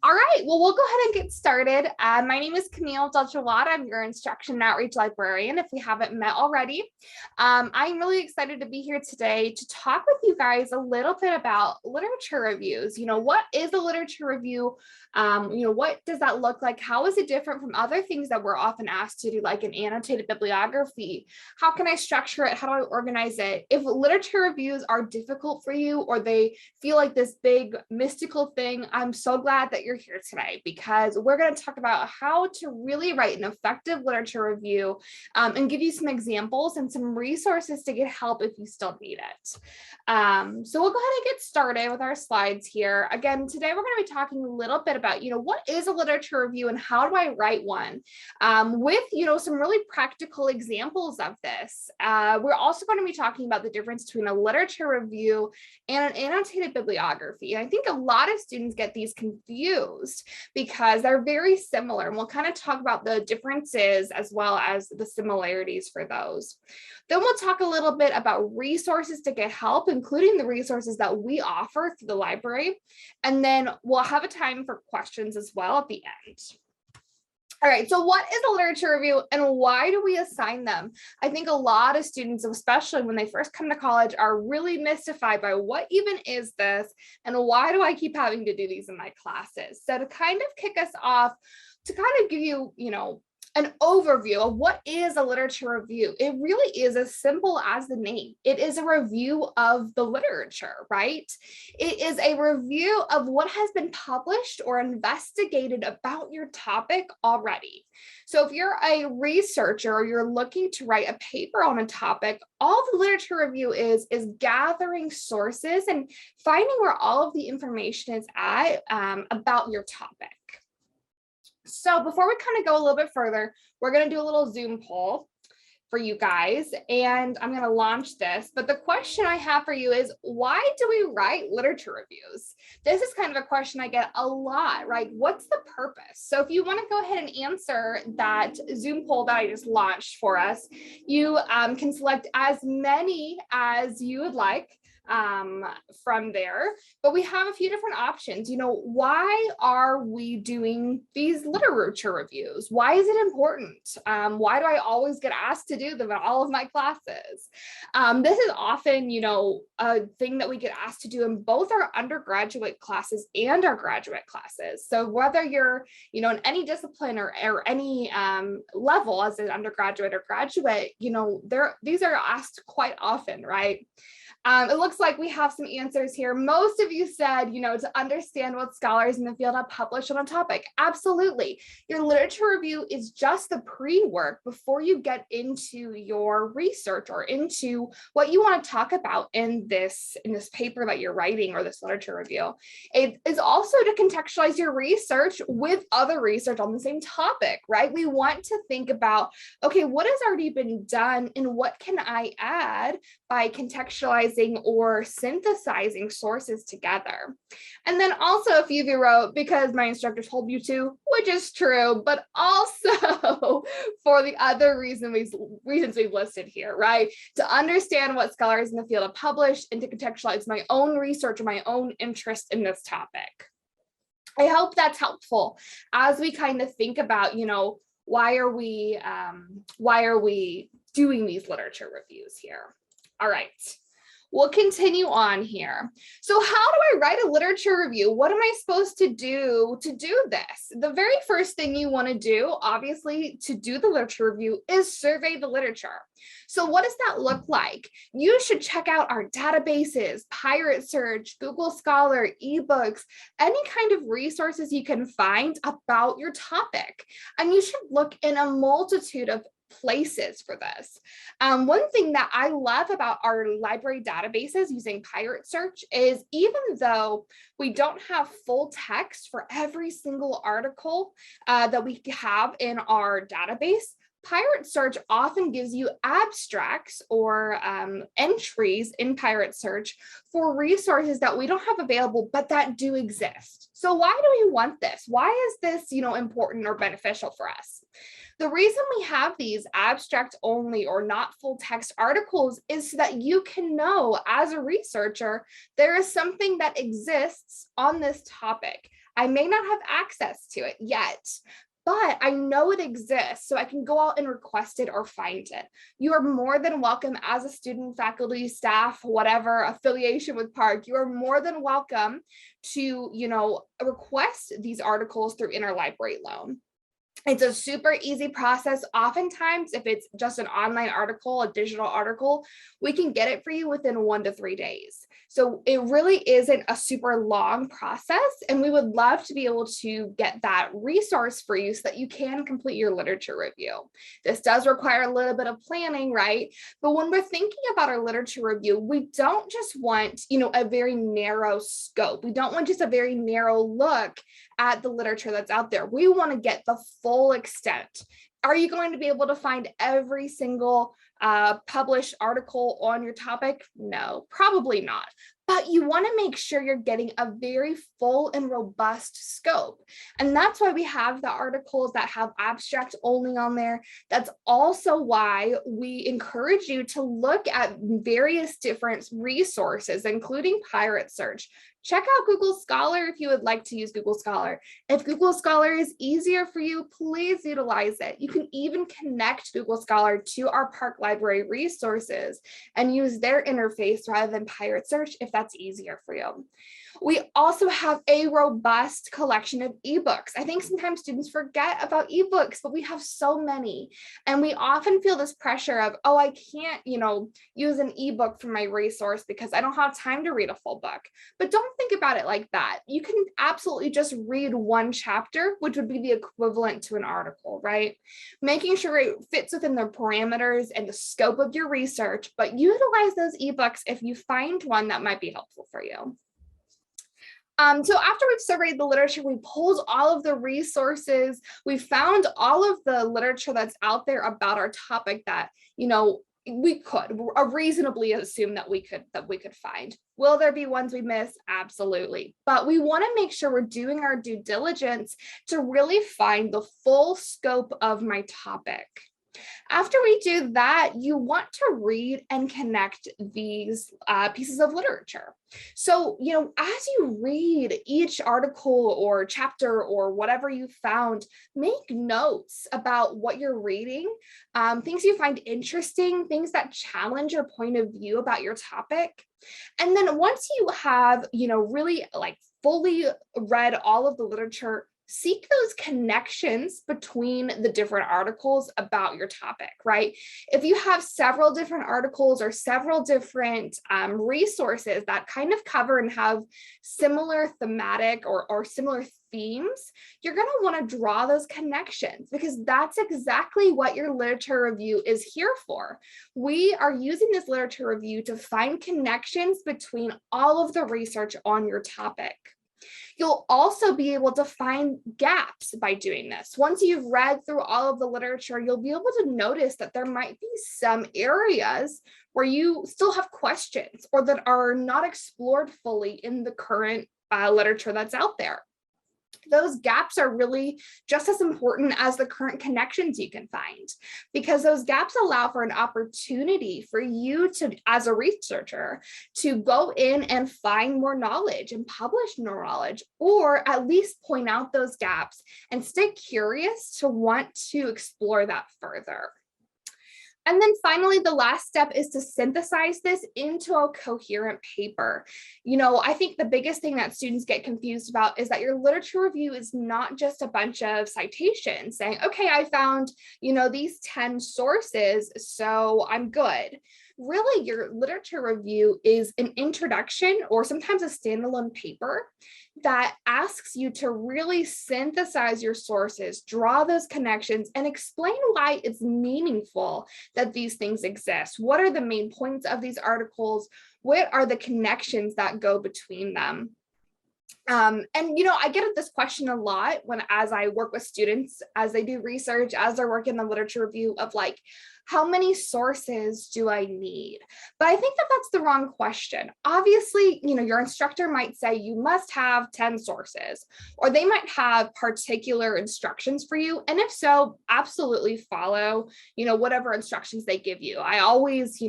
All right, well, we'll go ahead and get started. My name is Camille Abdel-Jawad. I'm your instruction and outreach librarian, if we haven't met already. I'm really excited to be here today to talk with you guys a little bit about literature reviews. What is a literature review? What does that look like? How is it different from other things that we're often asked to do, like an annotated bibliography? How can I structure it? How do I organize it? If literature reviews are difficult for you or they feel like this big mystical thing, I'm so glad that you're here today, because we're going to talk about how to really write an effective literature review and give you some examples and some resources to get help if you still need it. So we'll go ahead and get started with our slides here. Again, today we're going to be talking a little bit about, what is a literature review and how do I write one with, some really practical examples of this. We're also going to be talking about the difference between a literature review and an annotated bibliography. And I think a lot of students get these confused because they're very similar, and we'll kind of talk about the differences as well as the similarities for those. Then we'll talk a little bit about resources to get help, including the resources that we offer through the library. And then we'll have a time for questions as well at the end. All right, so what is a literature review and why do we assign them? I think a lot of students, especially when they first come to college, are really mystified by what even is this and why do I keep having to do these in my classes? So to kind of kick us off, to kind of give you, an overview of what is a literature review. It really is as simple as the name. It is a review of the literature, right? It is a review of what has been published or investigated about your topic already. So if you're a researcher or you're looking to write a paper on a topic, all the literature review is gathering sources and finding where all of the information is at about your topic. So before we kind of go a little bit further, we're going to do a little Zoom poll for you guys, and I'm going to launch this. But the question I have for you is, why do we write literature reviews? This is kind of a question I get a lot, right? What's the purpose? So if you want to go ahead and answer that Zoom poll that I just launched for us, you can select as many as you would like from there, but we have a few different options. Why are we doing these literature reviews? Why is it important? Why do I always get asked to do them in all of my classes? This is often, a thing that we get asked to do in both our undergraduate classes and our graduate classes. So whether you're, in any discipline or any level as an undergraduate or graduate, these are asked quite often, right? It looks like we have some answers here. Most of you said, to understand what scholars in the field have published on a topic. Absolutely. Your literature review is just the pre-work before you get into your research or into what you want to talk about in this paper that you're writing or this literature review. It is also to contextualize your research with other research on the same topic, right? We want to think about, okay, what has already been done and what can I add by contextualizing or synthesizing sources together. And then also a few of you wrote, because my instructor told you to, which is true, but also for the other reasons we've listed here, right? To understand what scholars in the field have published and to contextualize my own research or my own interest in this topic. I hope that's helpful as we kind of think about, why are we doing these literature reviews here? All right. We'll continue on here. So how do I write a literature review? What am I supposed to do this? The very first thing you want to do, obviously, to do the literature review is survey the literature. So what does that look like? You should check out our databases, Pirate Search, Google Scholar, ebooks, any kind of resources you can find about your topic. And you should look in a multitude of places for this. One thing that I love about our library databases using Pirate Search is, even though we don't have full text for every single article that we have in our database, Pirate Search often gives you abstracts or entries in Pirate Search for resources that we don't have available, but that do exist. So why do we want this? Why is this, important or beneficial for us? The reason we have these abstract only or not full text articles is so that you can know, as a researcher, there is something that exists on this topic. I may not have access to it yet, but I know it exists, so I can go out and request it or find it. You are more than welcome as a student, faculty, staff, whatever affiliation with Park, you are more than welcome to, request these articles through interlibrary loan. It's a super easy process. Oftentimes, if it's just an online article, a digital article, we can get it for you within 1 to 3 days. So it really isn't a super long process, and we would love to be able to get that resource for you so that you can complete your literature review. This does require a little bit of planning, right? But when we're thinking about our literature review, we don't just want, a very narrow scope. We don't want just a very narrow look at the literature that's out there. We want to get the full extent. Are you going to be able to find every single published article on your topic? No, probably not. But you want to make sure you're getting a very full and robust scope. And that's why we have the articles that have abstract only on there. That's also why we encourage you to look at various different resources, including Pirate Search. Check out Google Scholar if you would like to use Google Scholar. If Google Scholar is easier for you, please utilize it. You can even connect Google Scholar to our Park Library resources and use their interface rather than Pirate Search if that's easier for you. We also have a robust collection of ebooks. I think sometimes students forget about ebooks, but we have so many. And we often feel this pressure of, oh, I can't, use an ebook for my resource because I don't have time to read a full book. But don't think about it like that. You can absolutely just read one chapter, which would be the equivalent to an article, right? Making sure it fits within the parameters and the scope of your research, but utilize those ebooks if you find one that might be helpful for you. So after we've surveyed the literature, we pulled all of the resources, we found all of the literature that's out there about our topic that, we could reasonably assume that we could find. Will there be ones we miss? Absolutely. But we want to make sure we're doing our due diligence to really find the full scope of my topic. After we do that, you want to read and connect these pieces of literature. So, as you read each article or chapter or whatever you found, make notes about what you're reading, things you find interesting, things that challenge your point of view about your topic. And then once you have, really fully read all of the literature, seek those connections between the different articles about your topic, right? If you have several different articles or several different resources that kind of cover and have similar thematic or similar themes, you're going to want to draw those connections because that's exactly what your literature review is here for. We are using this literature review to find connections between all of the research on your topic. You'll also be able to find gaps by doing this. Once you've read through all of the literature, you'll be able to notice that there might be some areas where you still have questions or that are not explored fully in the current literature that's out there. Those gaps are really just as important as the current connections you can find, because those gaps allow for an opportunity for you to, as a researcher, to go in and find more knowledge and publish more knowledge, or at least point out those gaps and stay curious to want to explore that further. And then finally, the last step is to synthesize this into a coherent paper. I think the biggest thing that students get confused about is that your literature review is not just a bunch of citations saying, okay, I found, these 10 sources, so I'm good. Really, your literature review is an introduction or sometimes a standalone paper that asks you to really synthesize your sources, draw those connections, and explain why it's meaningful that these things exist. What are the main points of these articles? What are the connections that go between them? I get this question a lot as I work with students, as they do research, as they're working the literature review of how many sources do I need? But I think that that's the wrong question. Obviously, your instructor might say you must have 10 sources, or they might have particular instructions for you. And if so, absolutely follow, whatever instructions they give you. I always,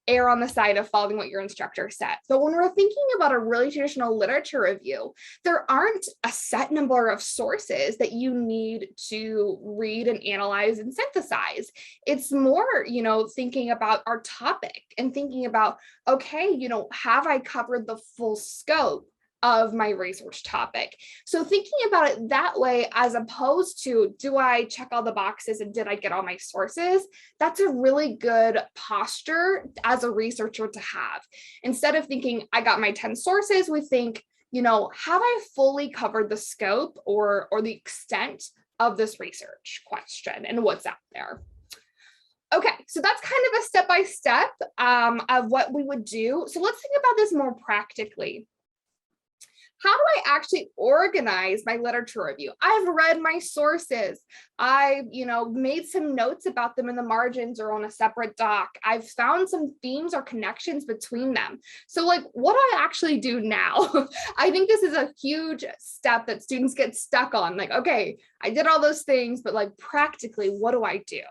err on the side of following what your instructor said. But when we're thinking about a really traditional literature review, There aren't a set number of sources that you need to read and analyze and synthesize. It's more, thinking about our topic and thinking about, okay, have I covered the full scope of my research topic? So thinking about it that way, as opposed to, do I check all the boxes and did I get all my sources? That's a really good posture as a researcher to have. Instead of thinking, I got my 10 sources, we think, have I fully covered the scope or the extent of this research question and what's out there? Okay, so that's kind of a step-by-step of what we would do. So let's think about this more practically. How do I actually organize my literature review? I've read my sources. I've, made some notes about them in the margins or on a separate doc. I've found some themes or connections between them. So what do I actually do now? I think this is a huge step that students get stuck on. Okay, I did all those things, but practically, what do I do?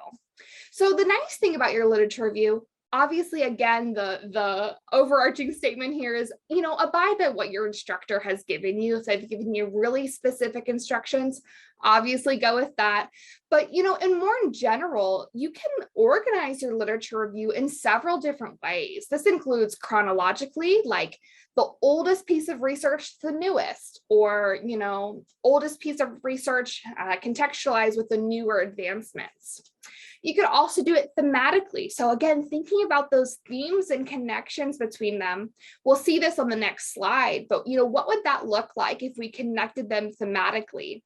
So the nice thing about your literature review, obviously, again, the overarching statement here is, abide by what your instructor has given you. If they've given you really specific instructions, obviously go with that. But, and more in general, you can organize your literature review in several different ways. This includes chronologically, like the oldest piece of research to the newest, or, oldest piece of research contextualized with the newer advancements. You could also do it thematically. So again, thinking about those themes and connections between them. We'll see this on the next slide, but what would that look like if we connected them thematically?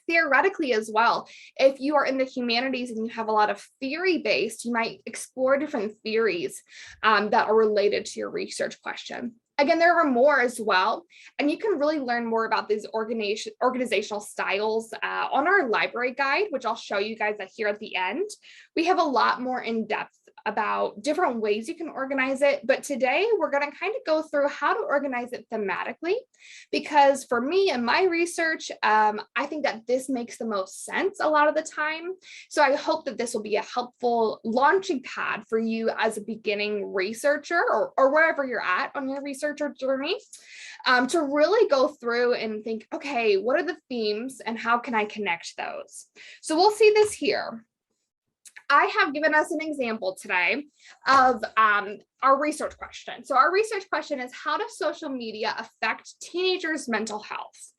Theoretically as well, if you are in the humanities and you have a lot of theory-based, you might explore different theories that are related to your research question. Again, there are more as well, and you can really learn more about these organizational styles on our library guide, which I'll show you guys here at the end. We have a lot more in depth about different ways you can organize it, but today we're going to kind of go through how to organize it thematically, because for me and my research, I think that this makes the most sense a lot of the time. So I hope that this will be a helpful launching pad for you as a beginning researcher or wherever you're at on your researcher journey, to really go through and think, okay, what are the themes and how can I connect those? So we'll see this here. I have given us an example today of our research question. So our research question is, how does social media affect teenagers' mental health?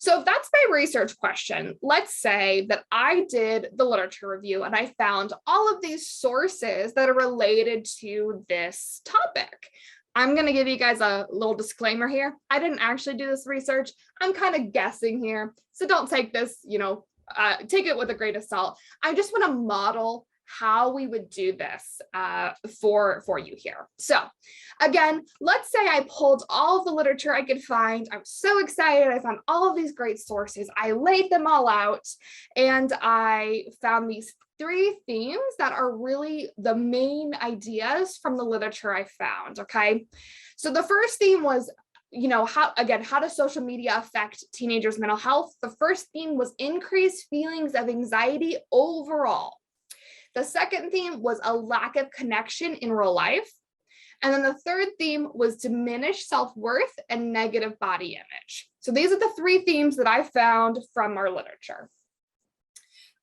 So if that's my research question, let's say that I did the literature review and I found all of these sources that are related to this topic. I'm going to give you guys a little disclaimer here. I didn't actually do this research. I'm kind of guessing here. So don't take this, take it with a grain of salt. I just want to model how we would do this for you here. So again, let's say I pulled all of the literature I could find. I'm so excited. I found all of these great sources. I laid them all out and I found these 3 themes that are really the main ideas from the literature I found. Okay. So the first theme was, how does social media affect teenagers' mental health? The first theme was increased feelings of anxiety overall. The second theme was a lack of connection in real life. And then the third theme was diminished self-worth and negative body image. So these are the 3 themes that I found from our literature.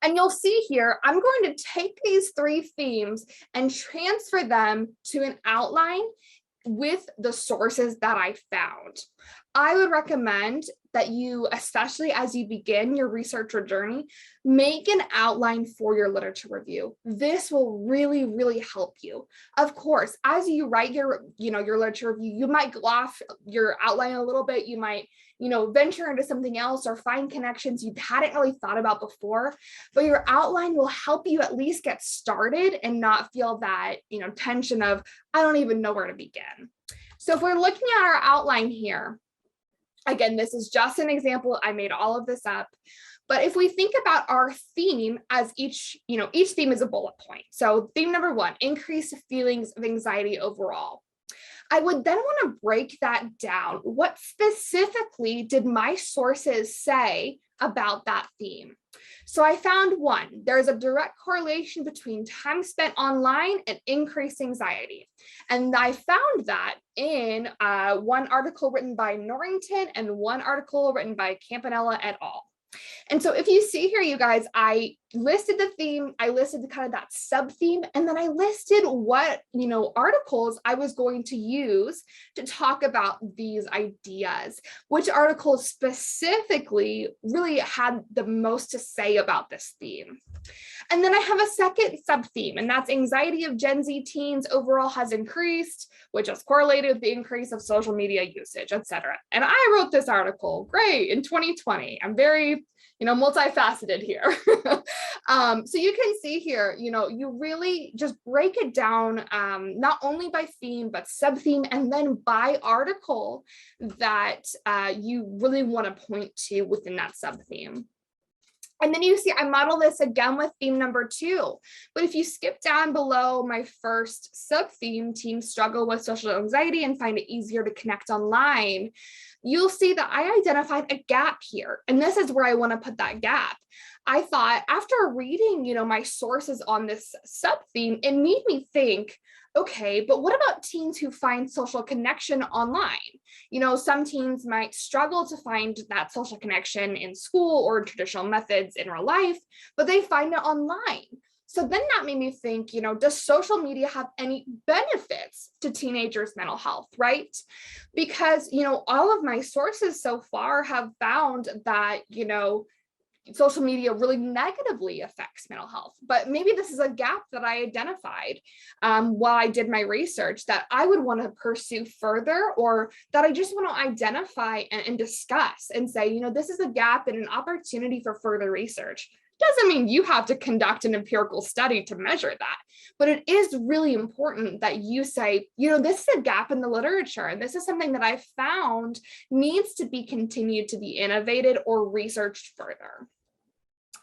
And you'll see here, I'm going to take these 3 themes and transfer them to an outline with the sources that I found. I would recommend that you, especially as you begin your researcher journey, make an outline for your literature review. This will really, really help you. Of course, as you write your literature review, you might go off your outline a little bit. You might, venture into something else or find connections you hadn't really thought about before, but your outline will help you at least get started and not feel that, tension of, I don't even know where to begin. So if we're looking at our outline here, again, this is just an example. I made all of this up. But if we think about our theme as each theme is a bullet point. So theme number 1, increased feelings of anxiety overall. I would then want to break that down. What specifically did my sources say about that theme. So I found one, there's a direct correlation between time spent online and increased anxiety. And I found that in one article written by Norrington and one article written by Campanella et al. And so if you see here, you guys, I listed the theme, I listed kind of that sub theme, and then I listed what, articles I was going to use to talk about these ideas, which articles specifically really had the most to say about this theme. And then I have a second sub theme, and that's anxiety of Gen Z teens overall has increased, which is correlated with the increase of social media usage, etc. And I wrote this article, great, in 2020. I'm very, multifaceted here. So you can see here, you really just break it down, not only by theme, but sub-theme, and then by article that you really want to point to within that sub-theme. And then you see, I model this again with theme number 2. But if you skip down below my first sub-theme, teens struggle with social anxiety and find it easier to connect online, you'll see that I identified a gap here. And this is where I want to put that gap. I thought after reading, my sources on this sub-theme, it made me think, okay, but what about teens who find social connection online? Some teens might struggle to find that social connection in school or traditional methods in real life, but they find it online. So then that made me think, does social media have any benefits to teenagers' mental health, right? Because, all of my sources so far have found that, social media really negatively affects mental health. But maybe this is a gap that I identified while I did my research that I would want to pursue further, or that I just want to identify and discuss and say, this is a gap and an opportunity for further research. Doesn't mean you have to conduct an empirical study to measure that, but it is really important that you say, this is a gap in the literature, and this is something that I found needs to be continued to be innovated or researched further.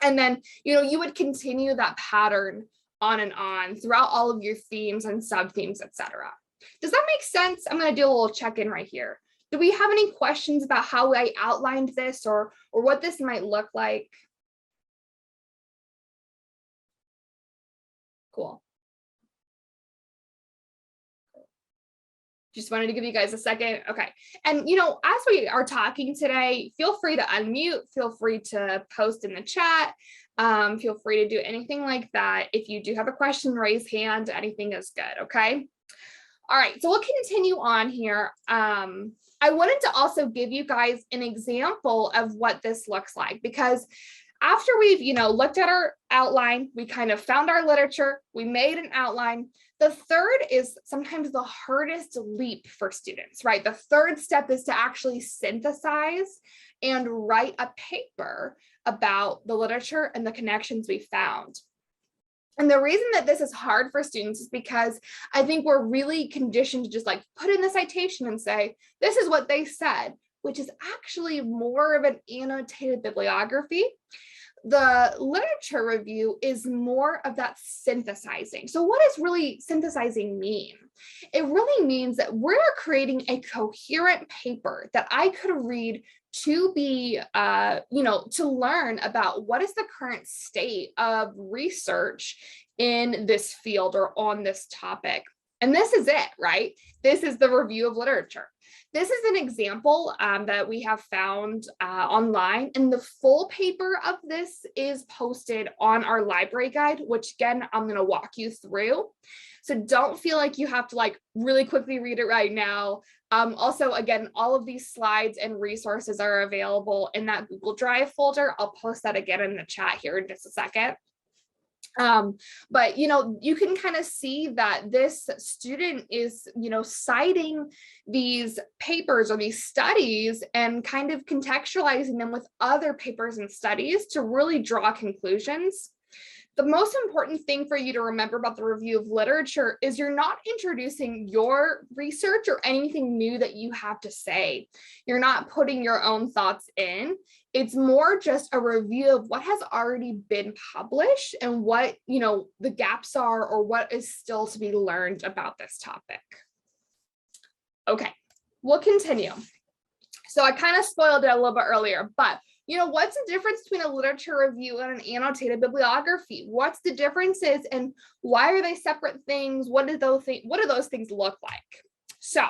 And then, you would continue that pattern on and on throughout all of your themes and sub-themes, etc. Does that make sense? I'm going to do a little check-in right here. Do we have any questions about how I outlined this or what this might look like? Cool. Just wanted to give you guys a second. Okay. And, as we are talking today, feel free to unmute, feel free to post in the chat, feel free to do anything like that. If you do have a question, raise hand, anything is good. Okay. All right. So we'll continue on here. I wanted to also give you guys an example of what this looks like, because after we've, looked at our outline, we kind of found our literature, we made an outline. The third is sometimes the hardest leap for students, right? The third step is to actually synthesize and write a paper about the literature and the connections we found. And the reason that this is hard for students is because I think we're really conditioned to just put in the citation and say, this is what they said, which is actually more of an annotated bibliography. The literature review is more of that synthesizing. So what does really synthesizing mean? It really means that we're creating a coherent paper that I could read to be, to learn about what is the current state of research in this field or on this topic. And this is it, right? This is the review of literature. This is an example that we have found online, and the full paper of this is posted on our library guide, which again, I'm going to walk you through. So don't feel like you have to really quickly read it right now. Also, again, all of these slides and resources are available in that Google Drive folder. I'll post that again in the chat here in just a second. But, you can kind of see that this student is, citing these papers or these studies and kind of contextualizing them with other papers and studies to really draw conclusions. The most important thing for you to remember about the review of literature is you're not introducing your research or anything new that you have to say. You're not putting your own thoughts in. It's more just a review of what has already been published and what, the gaps are or what is still to be learned about this topic. Okay, we'll continue. So I kind of spoiled it a little bit earlier, but What's the difference between a literature review and an annotated bibliography? What's the differences and why are they separate things? What do those things look like? So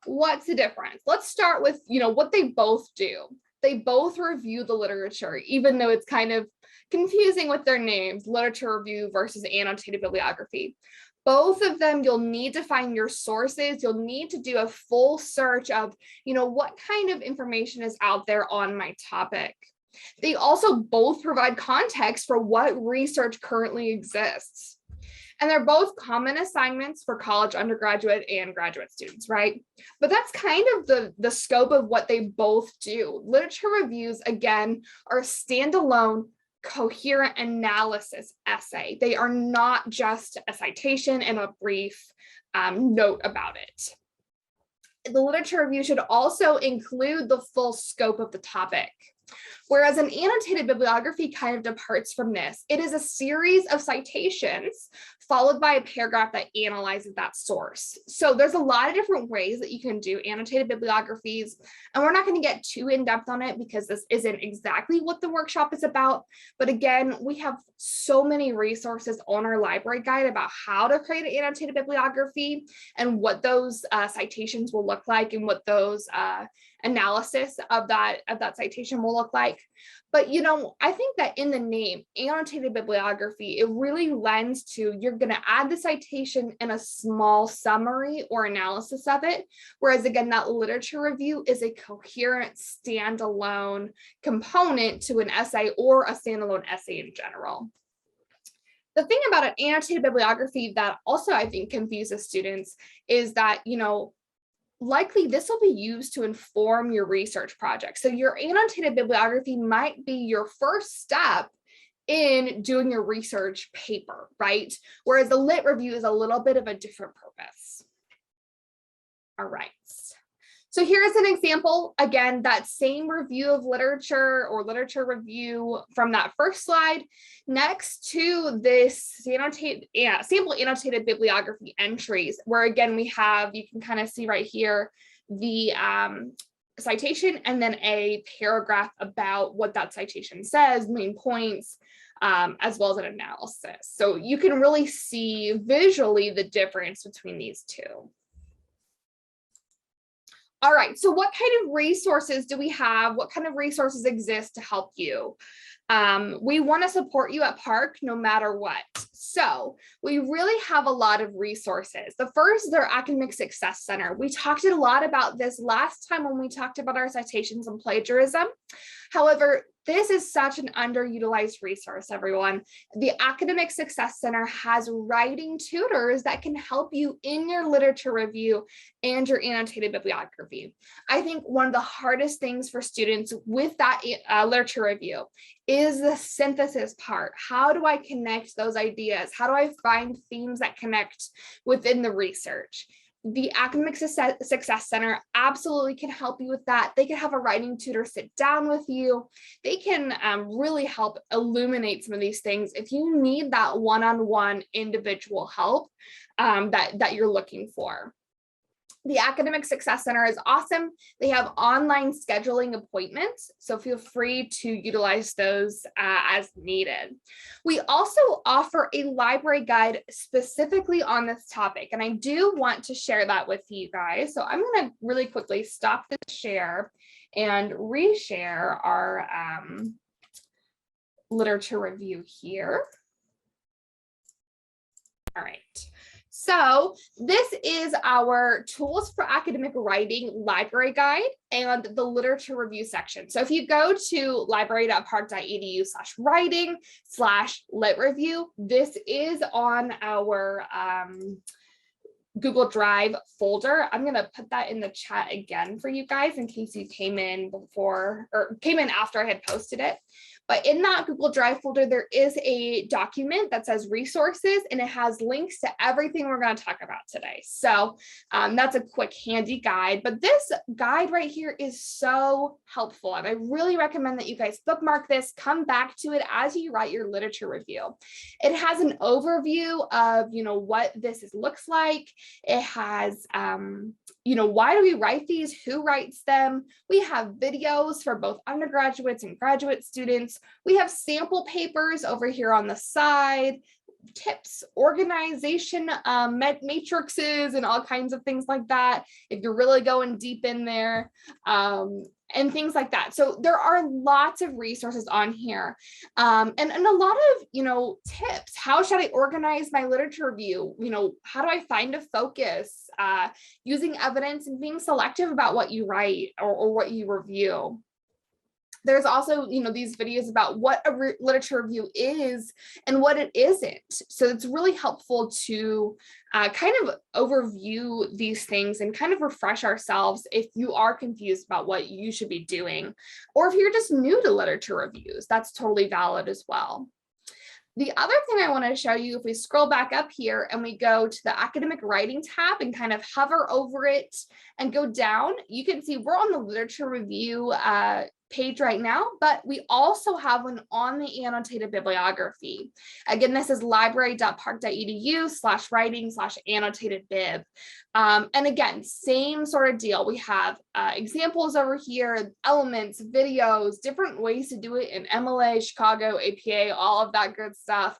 what's the difference? Let's start with, what they both do. They both review the literature, even though it's kind of confusing with their names, literature review versus annotated bibliography. Both of them, you'll need to find your sources. You'll need to do a full search of, what kind of information is out there on my topic. They also both provide context for what research currently exists. And they're both common assignments for college, undergraduate, and graduate students, right? But that's kind of the scope of what they both do. Literature reviews, again, are standalone, coherent analysis essay. They are not just a citation and a brief note about it. The literature review should also include the full scope of the topic. Whereas an annotated bibliography kind of departs from this. It is a series of citations followed by a paragraph that analyzes that source. So there's a lot of different ways that you can do annotated bibliographies, and we're not going to get too in-depth on it because this isn't exactly what the workshop is about. But again, we have so many resources on our library guide about how to create an annotated bibliography and what those citations will look like and what those analysis of that citation will look like. But I think that in the name annotated bibliography, it really lends to you're going to add the citation and a small summary or analysis of it, whereas again that literature review is a coherent standalone component to an essay or a standalone essay in general. The thing about an annotated bibliography that also I think confuses students is that likely this will be used to inform your research project. So your annotated bibliography might be your first step in doing your research paper, right? Whereas the lit review is a little bit of a different purpose. All right. So here's an example, again, that same review of literature or literature review from that first slide next to this sample annotated bibliography entries, where again, we have, you can kind of see right here, the citation and then a paragraph about what that citation says, main points, as well as an analysis. So you can really see visually the difference between these two. All right, so what kind of resources do we have? What kind of resources exist to help you? We want to support you at Park no matter what. So we really have a lot of resources. The first is our Academic Success Center. We talked a lot about this last time when we talked about our citations and plagiarism. However, this is such an underutilized resource, everyone. The Academic Success Center has writing tutors that can help you in your literature review and your annotated bibliography. I think one of the hardest things for students with that literature review is the synthesis part. How do I connect those ideas? How do I find themes that connect within the research? The Academic Success Center absolutely can help you with that. They can have a writing tutor sit down with you. They can really help illuminate some of these things if you need that one-on-one individual help that you're looking for. The Academic Success Center is awesome. They have online scheduling appointments, so feel free to utilize those as needed. We also offer a library guide specifically on this topic, and I do want to share that with you guys. So I'm going to really quickly stop the share and reshare our literature review here. All right. So this is our Tools for Academic Writing library guide and the literature review section. So if you go to library.park.edu/writing/lit review, this is on our Google Drive folder. I'm going to put that in the chat again for you guys in case you came in before or came in after I had posted it. But in that Google Drive folder, there is a document that says resources, and it has links to everything we're going to talk about today. So that's a quick handy guide, but this guide right here is so helpful. And I really recommend that you guys bookmark this, come back to it as you write your literature review. It has an overview of, what this looks like. It has, why do we write these? Who writes them? We have videos for both undergraduates and graduate students. We have sample papers over here on the side, tips, organization, matrices, and all kinds of things like that, if you're really going deep in there, and things like that. So there are lots of resources on here, and a lot of, tips. How should I organize my literature review? How do I find a focus, using evidence and being selective about what you write or what you review. There's also, these videos about what a literature review is and what it isn't. So it's really helpful to kind of overview these things and kind of refresh ourselves if you are confused about what you should be doing, or if you're just new to literature reviews, that's totally valid as well. The other thing I want to show you, if we scroll back up here and we go to the academic writing tab and kind of hover over it and go down, you can see we're on the literature review page right now, but we also have one on the annotated bibliography. Again, this is library.park.edu/writing/annotated bib. And again, same sort of deal. We have examples over here, elements, videos, different ways to do it in MLA, Chicago, APA, all of that good stuff.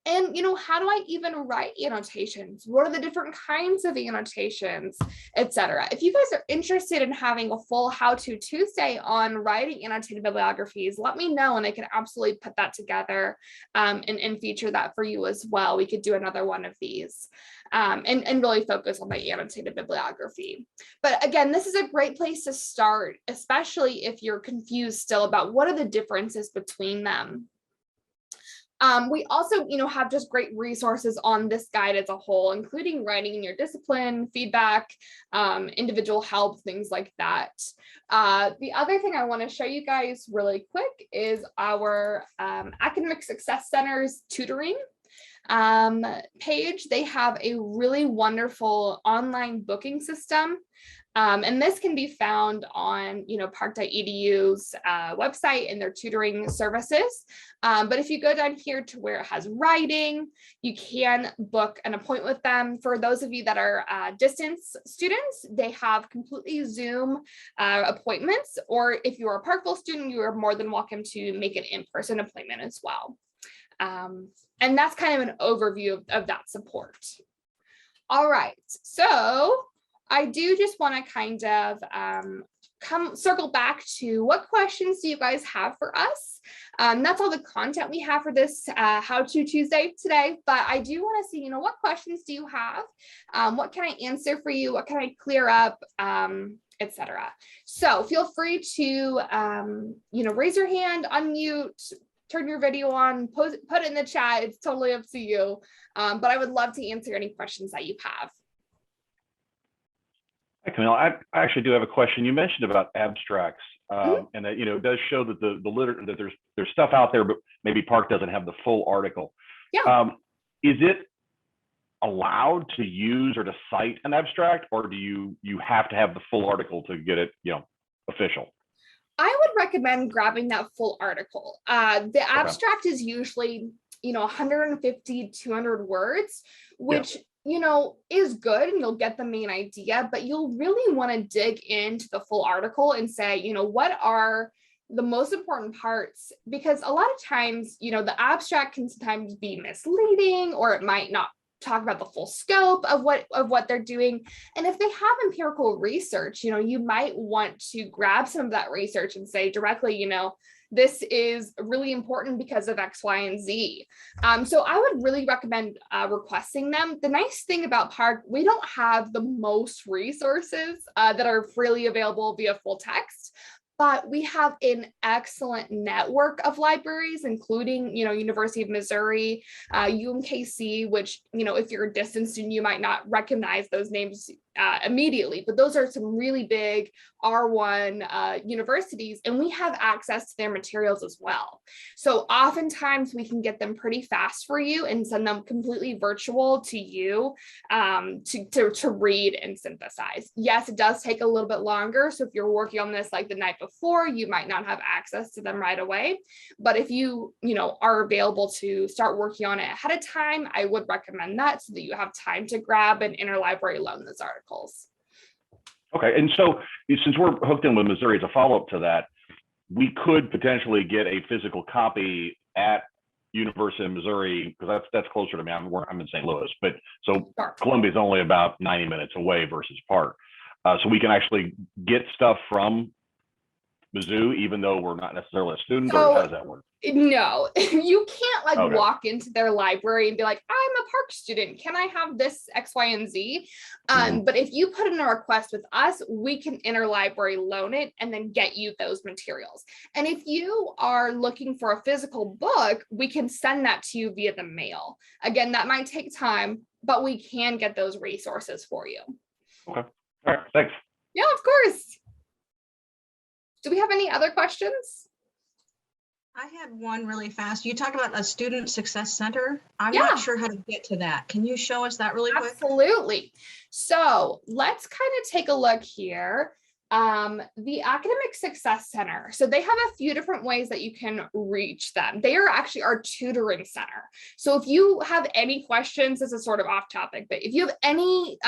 And, how do I even write annotations? What are the different kinds of annotations, etc.? If you guys are interested in having a full How-To Tuesday on writing annotated bibliographies, let me know, and I can absolutely put that together and feature that for you as well. We could do another one of these and really focus on the annotated bibliography. But again, this is a great place to start, especially if you're confused still about what are the differences between them. We also, have just great resources on this guide as a whole, including writing in your discipline, feedback, individual help, things like that. The other thing I want to show you guys really quick is our Academic Success Center's tutoring page. They have a really wonderful online booking system. And this can be found on, park.edu's website and their tutoring services. But if you go down here to where it has writing, you can book an appointment with them. For those of you that are distance students, they have completely Zoom appointments. Or if you are a Parkville student, you are more than welcome to make an in-person appointment as well. And that's kind of an overview of that support. All right, so I do just want to kind of circle back to what questions do you guys have for us? That's all the content we have for this How-To Tuesday today, but I do want to see, what questions do you have? What can I answer for you? What can I clear up? Etc. So feel free to, raise your hand, unmute, turn your video on, put it in the chat. It's totally up to you. But I would love to answer any questions that you have. Hi, Camille. I actually do have a question. You mentioned about abstracts, and that it does show that that there's stuff out there, but maybe Park doesn't have the full article. Yeah. Is it allowed to use or to cite an abstract, or do you have to have the full article to get it official? I would recommend grabbing that full article. The abstract is usually 150, 200 words, which is good, and you'll get the main idea, but you'll really want to dig into the full article and say, what are the most important parts? Because a lot of times, the abstract can sometimes be misleading, or it might not talk about the full scope of what they're doing. And if they have empirical research, you might want to grab some of that research and say directly, this is really important because of X, Y, and Z. So I would really recommend requesting them. The nice thing about Park, we don't have the most resources that are freely available via full text, but we have an excellent network of libraries, including, University of Missouri, UMKC, which, if you're a distance student, you might not recognize those names immediately, but those are some really big R1 universities, and we have access to their materials as well. So oftentimes we can get them pretty fast for you and send them completely virtual to you to read and synthesize. Yes, it does take a little bit longer. So if you're working on this like the night before, you might not have access to them right away. But if you are available to start working on it ahead of time, I would recommend that so that you have time to grab and interlibrary loan those articles. Okay, and so since we're hooked in with Missouri as a follow-up to that, we could potentially get a physical copy at University of Missouri, because that's closer to me. I'm in St. Louis, but so Columbia is only about 90 minutes away versus Park. So we can actually get stuff from Mizzou, even though we're not necessarily a student, or how does that work? No, you can't walk into their library and be like, I'm a Park student. Can I have this X, Y, and Z? But if you put in a request with us, we can interlibrary loan it and then get you those materials. And if you are looking for a physical book, we can send that to you via the mail. Again, that might take time, but we can get those resources for you. Okay. All right. Thanks. Yeah, of course. Do we have any other questions? I had one really fast. You talked about a student success center. I'm not sure how to get to that. Can you show us that really quick? Absolutely. So let's kind of take a look here. The Academic Success Center. So they have a few different ways that you can reach them. They are actually our tutoring center. So if you have any questions, this is sort of off topic, but if you have any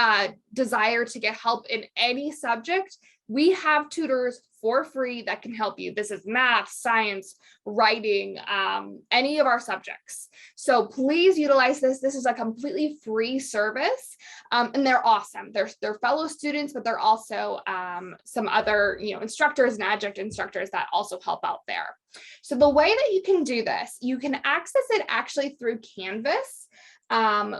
desire to get help in any subject, we have tutors for free that can help you. This is math, science, writing, any of our subjects. So please utilize this. This is a completely free service, and they're awesome. They're fellow students, but they're also some other instructors and adjunct instructors that also help out there. So the way that you can do this, you can access it actually through Canvas.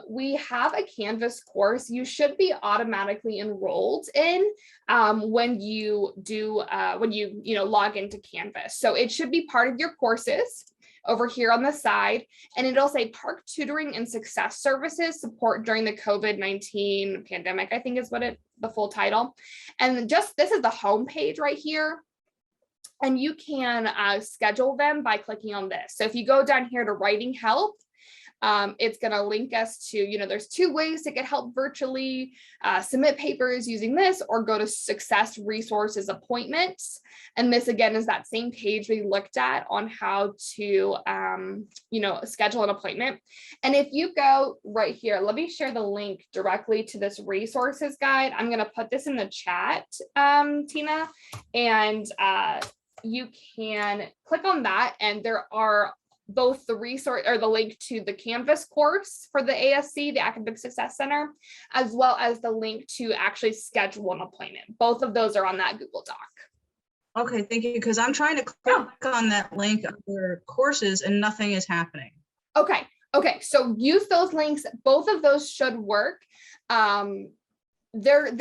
We have a Canvas course you should be automatically enrolled in when you do log into Canvas. So it should be part of your courses over here on the side, and it'll say Park Tutoring and Success Services Support During the COVID-19 Pandemic, I think is the full title. And just this is the home page right here. And you can schedule them by clicking on this. So if you go down here to writing help, it's going to link us to, there's two ways to get help virtually, submit papers using this, or go to Success Resources Appointments. And this again is that same page we looked at on how to, schedule an appointment. And if you go right here, let me share the link directly to this resources guide. I'm going to put this in the chat, Tina, and you can click on that, and there are both the resource or the link to the Canvas course for the ASC, the Academic Success Center, as well as the link to actually schedule an appointment. Both of those are on that Google Doc. Okay, thank you, because I'm trying to click on that link under courses and nothing is happening. Okay, so use those links. Both of those should work. Their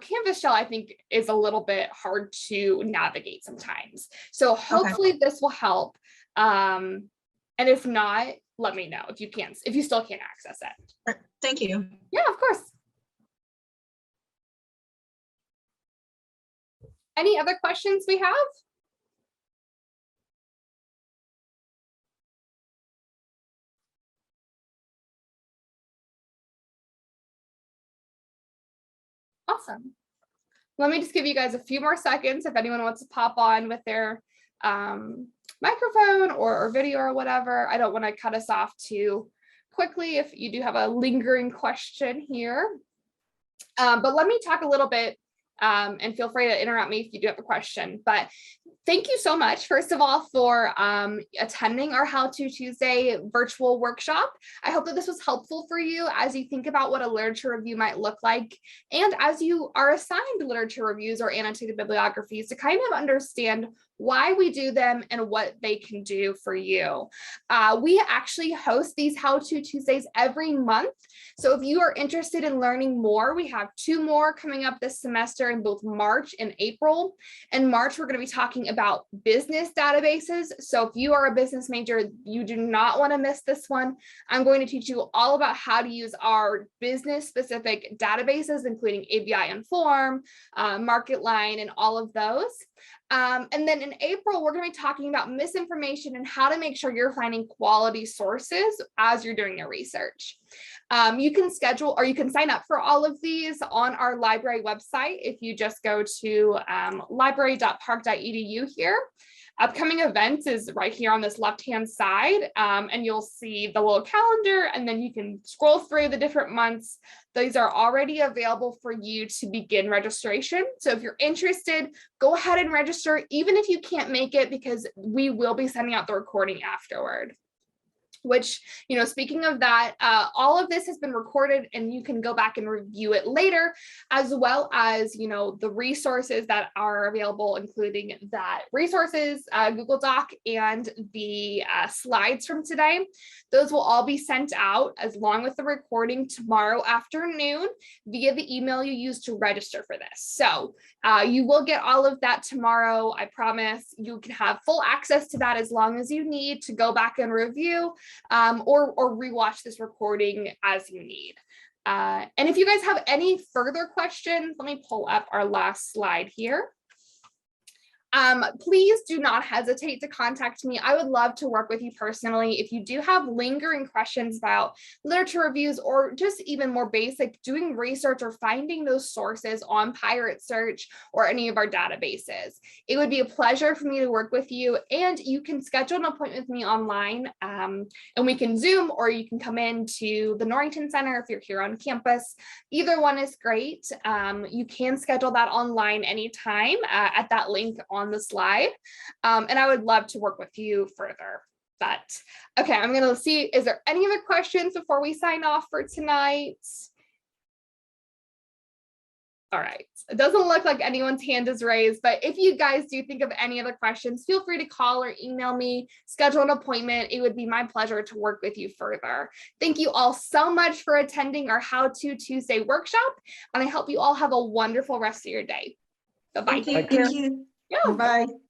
Canvas shell, I think, is a little bit hard to navigate sometimes. So hopefully this will help. And if not, let me know if you still can't access it. Thank you. Yeah, of course. Any other questions we have? Awesome. Let me just give you guys a few more seconds if anyone wants to pop on with their microphone or video or whatever. I don't want to cut us off too quickly if you do have a lingering question here. But let me talk a little bit, and feel free to interrupt me if you do have a question. But thank you so much, first of all, for attending our How To Tuesday virtual workshop. I hope that this was helpful for you as you think about what a literature review might look like, and as you are assigned literature reviews or annotated bibliographies, to kind of understand why we do them, and what they can do for you. We actually host these How-To Tuesdays every month. So if you are interested in learning more, we have 2 more coming up this semester in both March and April. In March, we're going to be talking about business databases. So if you are a business major, you do not want to miss this one. I'm going to teach you all about how to use our business specific databases, including ABI Inform, MarketLine, and all of those. And then in April, we're going to be talking about misinformation and how to make sure you're finding quality sources as you're doing your research. You can schedule, or you can sign up for all of these on our library website. If you just go to library.park.edu here. Upcoming events is right here on this left-hand side, and you'll see the little calendar, and then you can scroll through the different months. These are already available for you to begin registration. So if you're interested, go ahead and register, even if you can't make it, because we will be sending out the recording afterward. Which, speaking of that, all of this has been recorded and you can go back and review it later, as well as, the resources that are available, including that resources, Google Doc, and the slides from today. Those will all be sent out along with the recording tomorrow afternoon via the email you used to register for this. So you will get all of that tomorrow. I promise. You can have full access to that as long as you need to go back and review. Or rewatch this recording as you need. And if you guys have any further questions, let me pull up our last slide here. Please do not hesitate to contact me. I would love to work with you personally. If you do have lingering questions about literature reviews, or just even more basic, doing research or finding those sources on Pirate Search or any of our databases, it would be a pleasure for me to work with you. And you can schedule an appointment with me online, and we can Zoom, or you can come into the Norrington Center if you're here on campus. Either one is great. You can schedule that online anytime at that link on the slide, and I would love to work with you further. But okay, I'm gonna see, is there any other questions before we sign off for tonight? All right, it doesn't look like anyone's hand is raised, but if you guys do think of any other questions, feel free to call or email me, schedule an appointment. It would be my pleasure to work with you further. Thank you all so much for attending our How-To Tuesday workshop, and I hope you all have a wonderful rest of your day. Bye-bye. Thank you. Yeah. Bye.